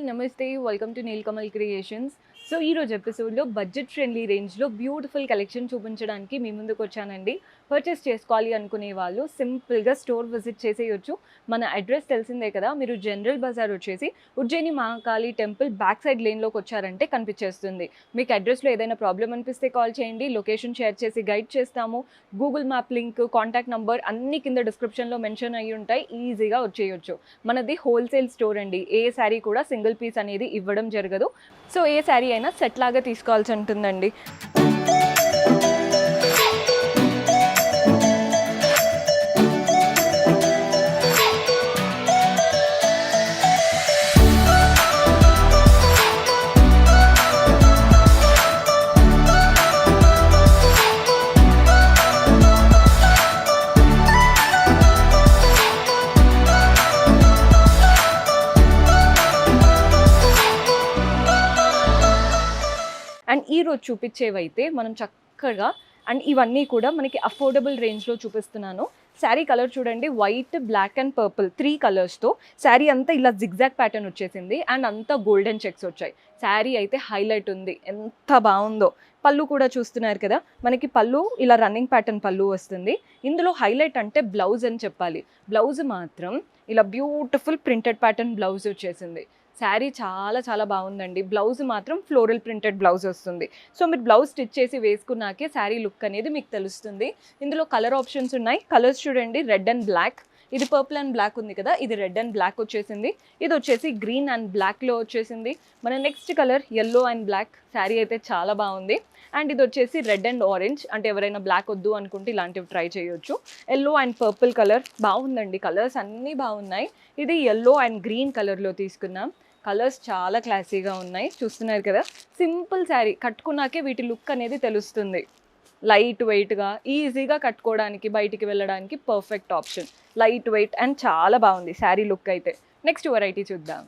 నమస్తే. Welcome to Neelakamal creations. So ఈరోజు ఎపిసోడ్లో బడ్జెట్ ఫ్రెండ్లీ రేంజ్లో బ్యూటిఫుల్ కలెక్షన్ చూపించడానికి మీ ముందుకు వచ్చానండి. పర్చేస్ చేసుకోవాలి అనుకునే వాళ్ళు సింపుల్గా స్టోర్ విజిట్ చేసేయచ్చు. మన అడ్రస్ తెలిసిందే కదా, మీరు జనరల్ బజార్ వచ్చేసి Ujjaini Mahakali temple back side లేన్లోకి వచ్చారంటే కనిపించేస్తుంది. మీకు అడ్రస్లో ఏదైనా ప్రాబ్లం అనిపిస్తే కాల్ చేయండి, లొకేషన్ షేర్ చేసి గైడ్ చేస్తాము. Google map link, contact number అన్ని కింద డిస్క్రిప్షన్లో మెన్షన్ అయ్యి ఉంటాయి, ఈజీగా వచ్చేయచ్చు. మనది హోల్సేల్ స్టోర్ అండి. ఏ శారీ కూడా సింగిల్ పీస్ అనేది ఇవ్వడం జరగదు. సో ఏ శారీ అయినా సెట్ లాగా తీసుకోవాల్సి ఉంటుందండి. అండ్ ఈరోజు చూపించేవైతే మనం చక్కగా అండ్ ఇవన్నీ కూడా మనకి అఫోర్డబుల్ రేంజ్లో చూపిస్తున్నాను. శారీ కలర్ చూడండి, వైట్, బ్లాక్ అండ్ పర్పుల్ 3 కలర్స్తో శారీ అంతా ఇలా జిగ్జాగ్ ప్యాటర్న్ వచ్చేసింది అండ్ అంతా గోల్డెన్ చెక్స్ వచ్చాయి. శారీ అయితే హైలైట్ ఉంది, ఎంత బాగుందో. పళ్ళు కూడా చూస్తున్నారు కదా, మనకి పళ్ళు ఇలా రన్నింగ్ ప్యాటర్న్ పళ్ళు వస్తుంది. ఇందులో హైలైట్ అంటే బ్లౌజ్ అని చెప్పాలి. బ్లౌజ్ మాత్రం ఇలా బ్యూటిఫుల్ ప్రింటెడ్ ప్యాటర్న్ బ్లౌజ్ వచ్చేసింది. శారీ చాలా చాలా బాగుందండి. బ్లౌజ్ మాత్రం ఫ్లోరల్ ప్రింటెడ్ బ్లౌజ్ వస్తుంది. సో మీరు బ్లౌజ్ స్టిచ్ చేసి వేసుకున్నాకే శారీ లుక్ అనేది మీకు తెలుస్తుంది. ఇందులో కలర్ ఆప్షన్స్ ఉన్నాయి. కలర్స్ చూడండి, రెడ్ అండ్ బ్లాక్, ఇది పర్పుల్ అండ్ బ్లాక్ ఉంది కదా, ఇది రెడ్ అండ్ బ్లాక్ వచ్చేసింది. ఇది వచ్చేసి గ్రీన్ అండ్ బ్లాక్లో వచ్చేసింది. మన next colour yellow and black. Sari అయితే చాలా బాగుంది. అండ్ ఇది వచ్చేసి రెడ్ అండ్ ఆరెంజ్, అంటే ఎవరైనా బ్లాక్ వద్దు అనుకుంటే ఇలాంటివి ట్రై చేయొచ్చు. ఎల్లో అండ్ పర్పుల్ కలర్ బాగుందండి. కలర్స్ అన్నీ బాగున్నాయి. ఇది ఎల్లో అండ్ గ్రీన్ కలర్లో తీసుకున్నాం. కలర్స్ చాలా క్లాసీగా ఉన్నాయి, చూస్తున్నారు కదా. సింపుల్ శారీ కట్టుకున్నాకే వీటి లుక్ అనేది తెలుస్తుంది. లైట్ వెయిట్గా ఈజీగా కట్టుకోవడానికి, బయటికి వెళ్ళడానికి perfect option. Light weight and చాలా బాగుంది శారీ లుక్ అయితే. నెక్స్ట్ వెరైటీ చూద్దాం.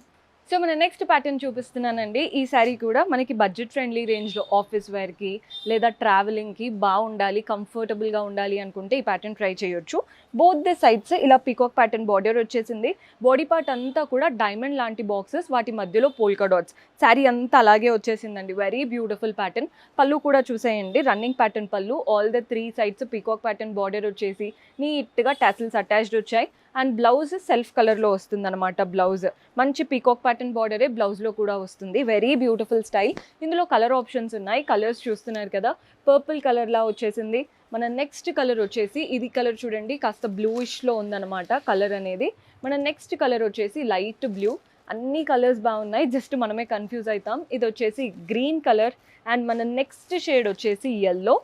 సో మన నెక్స్ట్ ప్యాటర్న్ చూపిస్తున్నానండి. ఈ శారీ కూడా మనకి బడ్జెట్ ఫ్రెండ్లీ రేంజ్లో ఆఫీస్ వేర్కి లేదా ట్రావెలింగ్కి బాగుండాలి, కంఫర్టబుల్గా ఉండాలి అనుకుంటే ఈ ప్యాటర్న్ ట్రై చేయొచ్చు. బోత్ ద సైడ్స్ ఇలా పీకాక్ ప్యాటర్న్ బార్డర్ వచ్చేసింది. బాడీ పార్ట్ అంతా కూడా డైమండ్ లాంటి బాక్సెస్, వాటి మధ్యలో పోల్కా డాట్స్. శారీ అంతా అలాగే వచ్చేసిందండి. Very beautiful pattern. పళ్ళు కూడా చూసేయండి, రన్నింగ్ ప్యాటర్న్ పళ్ళు. All the 3 sides peacock pattern border వచ్చేసి నీట్గా టాసిల్స్ అటాచ్డ్ వచ్చాయి. అండ్ బ్లౌజ్ సెల్ఫ్ కలర్లో వస్తుంది అనమాట. బ్లౌజ్ మంచి పీకాక్ ప్యాటర్న్ బార్డరే బ్లౌజ్లో కూడా వస్తుంది. Very beautiful style. ఇందులో కలర్ ఆప్షన్స్ ఉన్నాయి. కలర్స్ చూస్తున్నారు కదా, పర్పుల్ కలర్లా వచ్చేసింది. మన నెక్స్ట్ కలర్ వచ్చేసి ఇది కలర్ చూడండి, కాస్త బ్లూయిష్లో ఉందన్నమాట కలర్ అనేది. మన నెక్స్ట్ కలర్ వచ్చేసి లైట్ బ్లూ. అన్ని కలర్స్ బాగున్నాయి, జస్ట్ మనమే కన్ఫ్యూజ్ అవుతాం. ఇది వచ్చేసి గ్రీన్ కలర్. అండ్ మన నెక్స్ట్ షేడ్ వచ్చేసి ఎల్లో.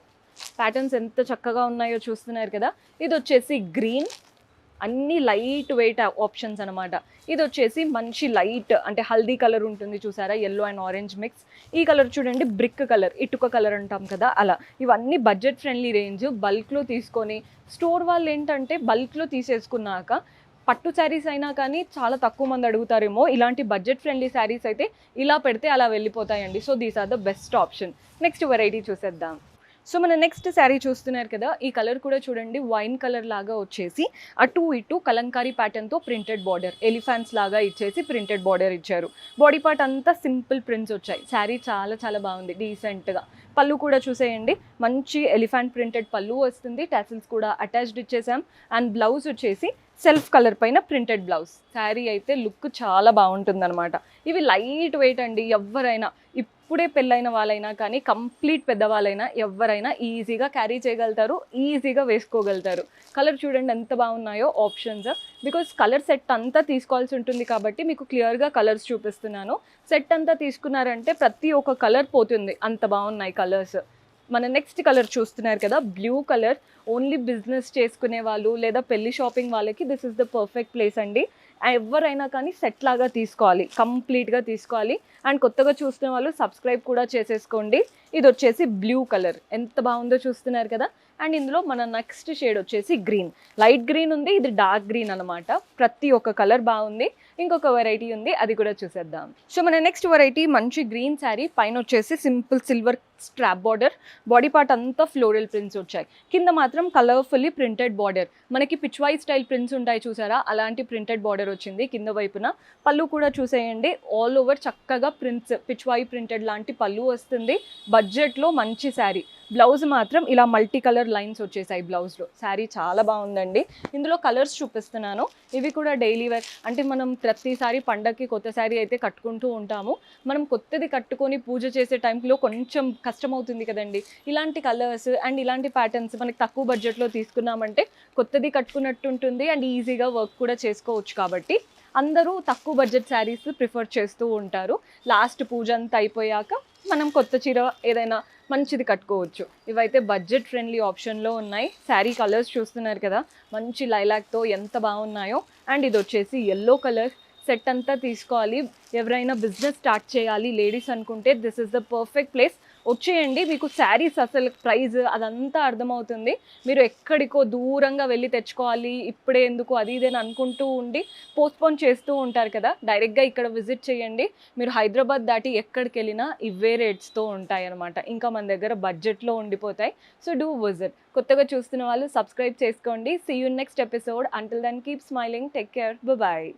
ప్యాటర్న్స్ ఎంత చక్కగా ఉన్నాయో చూస్తున్నారు కదా. ఇది వచ్చేసి గ్రీన్. అన్ని లైట్ వెయిట్ ఆప్షన్స్ అనమాట. ఇది వచ్చేసి మంచి లైట్ అంటే హల్దీ కలర్ ఉంటుంది చూసారా, ఎల్లో అండ్ ఆరెంజ్ మిక్స్. ఈ కలర్ చూడండి, బ్రిక్ కలర్, ఇటుక కలర్ అంటాం కదా అలా. ఇవన్నీ బడ్జెట్ ఫ్రెండ్లీ రేంజ్. బల్క్లో తీసుకొని స్టోర్ వాళ్ళు ఏంటంటే బల్క్లో తీసేసుకున్నాక పట్టు శారీస్ అయినా కానీ చాలా తక్కువ మంది అడుగుతారేమో. ఇలాంటి బడ్జెట్ ఫ్రెండ్లీ శారీస్ అయితే ఇలా పెడితే అలా వెళ్ళిపోతాయండి. So these are the best option. Next variety చూసేద్దాం. సో మన నెక్స్ట్ శారీ చూస్తున్నారు కదా, ఈ కలర్ కూడా చూడండి, వైన్ కలర్ లాగా వచ్చేసి అటు ఇటు కలంకారీ ప్యాటర్న్తో ప్రింటెడ్ బార్డర్, ఎలిఫాంట్స్ లాగా ఇచ్చేసి ప్రింటెడ్ బార్డర్ ఇచ్చారు. బాడీ పార్ట్ అంతా సింపుల్ ప్రింట్స్ వచ్చాయి. శారీ చాలా చాలా బాగుంది, డీసెంట్గా. పళ్ళు కూడా చూసేయండి, మంచి ఎలిఫాంట్ ప్రింటెడ్ పళ్ళు వస్తుంది. టాసిల్స్ కూడా అటాచ్డ్ ఇచ్చేసాం. అండ్ బ్లౌజ్ వచ్చేసి సెల్ఫ్ కలర్ పైన ప్రింటెడ్ బ్లౌజ్. శారీ అయితే లుక్ చాలా బాగుంటుందన్నమాట. ఇవి లైట్ వెయిట్ అండి. ఎవరైనా ఇప్పుడే పెళ్ళైన వాళ్ళైనా కానీ కంప్లీట్ పెద్దవాళ్ళైనా ఎవరైనా ఈజీగా క్యారీ చేయగలుగుతారు, ఈజీగా వేసుకోగలుగుతారు. కలర్ చూడండి ఎంత బాగున్నాయో ఆప్షన్స్. బికాస్ కలర్ సెట్ అంతా తీసుకోవాల్సి ఉంటుంది కాబట్టి మీకు క్లియర్గా కలర్స్ చూపిస్తున్నాను. సెట్ అంతా తీసుకున్నారంటే ప్రతి ఒక్క కలర్ పోతుంది, అంత బాగున్నాయి కలర్స్. మన నెక్స్ట్ కలర్ చూస్తున్నారు కదా, బ్లూ కలర్. ఓన్లీ బిజినెస్ చేసుకునే వాళ్ళు లేదా పెళ్లి షాపింగ్ వాళ్ళకి this is the perfect place అండి. ఎవరైనా కానీ సెట్ లాగా తీసుకోవాలి, కంప్లీట్గా తీసుకోవాలి. అండ్ కొత్తగా చూస్తున్న వాళ్ళు సబ్స్క్రైబ్ కూడా చేసేసుకోండి. ఇది వచ్చేసి బ్లూ కలర్, ఎంత బాగుందో చూస్తున్నారు కదా. అండ్ ఇందులో మన నెక్స్ట్ షేడ్ వచ్చేసి గ్రీన్, లైట్ గ్రీన్ ఉంది, ఇది డార్క్ గ్రీన్ అనమాట. ప్రతి ఒక్క కలర్ బాగుంది. ఇంకొక వెరైటీ ఉంది, అది కూడా చూసేద్దాం. సో మన నెక్స్ట్ వెరైటీ మంచి గ్రీన్ శారీ, పైన వచ్చేసి simple silver strap border, body part అంతా ఫ్లోరల్ ప్రింట్స్ వచ్చాయి, కింద మాత్రం కలర్ఫుల్లీ ప్రింటెడ్ బార్డర్. మనకి పిచ్వాయి స్టైల్ ప్రింట్స్ ఉంటాయి చూసారా, అలాంటి ప్రింటెడ్ బార్డర్ వచ్చింది కింద వైపున. పళ్ళు కూడా చూసేయండి, ఆల్ ఓవర్ చక్కగా ప్రింట్స్, పిచ్వాయి ప్రింటెడ్ లాంటి పళ్ళు వస్తుంది. బడ్జెట్లో మంచి శారీ. బ్లౌజ్ మాత్రం ఇలా మల్టీ కలర్ లైన్స్ వచ్చేసాయి బ్లౌజ్లో. శారీ చాలా బాగుందండి. ఇందులో కలర్స్ చూపిస్తున్నాను, ఇవి కూడా డైలీ వేర్. అంటే మనం ప్రతిసారి పండగకి కొత్త శారీ అయితే కట్టుకుంటూ ఉంటాము. మనం కొత్తది కట్టుకొని పూజ చేసే టైంలో కొంచెం కష్టం అవుతుంది కదండి. ఇలాంటి కలర్స్ అండ్ ఇలాంటి ప్యాటర్న్స్ మనకి తక్కువ బడ్జెట్లో తీసుకున్నామంటే కొత్తది కట్టుకున్నట్టు ఉంటుంది అండ్ ఈజీగా వర్క్ కూడా చేసుకోవచ్చు. కాబట్టి అందరూ తక్కువ బడ్జెట్ శారీస్ ప్రిఫర్ చేస్తూ ఉంటారు. లాస్ట్ పూజ అంతా అయిపోయాక మనం కొత్త చీర ఏదైనా మంచిది కట్టుకోవచ్చు. ఇవైతే బడ్జెట్ ఫ్రెండ్లీ ఆప్షన్లో ఉన్నాయి. శారీ కలర్స్ చూస్తున్నారు కదా, మంచి లైలాక్తో ఎంత బాగున్నాయో. అండ్ ఇది వచ్చేసి ఎల్లో కలర్. సెట్ అంతా తీసుకోవాలి, ఎవరైనా బిజినెస్ స్టార్ట్ చేయాలి లేడీస్ అనుకుంటే this is the perfect place. వచ్చేయండి, మీకు శారీస్ అసలు ప్రైస్ అదంతా అర్థమవుతుంది. మీరు ఎక్కడికో దూరంగా వెళ్ళి తెచ్చుకోవాలి, ఇప్పుడే ఎందుకు అది ఇదేని అనుకుంటూ ఉండి పోస్ట్పోన్ చేస్తూ ఉంటారు కదా, డైరెక్ట్గా ఇక్కడ విజిట్ చేయండి. మీరు హైదరాబాద్ దాటి ఎక్కడికి వెళ్ళినా ఇవే రేట్స్తో ఉంటాయి అనమాట. ఇంకా మన దగ్గర బడ్జెట్లో ఉండిపోతాయి. So do visit. కొత్తగా చూస్తున్న వాళ్ళు సబ్స్క్రైబ్ చేసుకోండి. See you next episode. Until then keep smiling, take care, bye.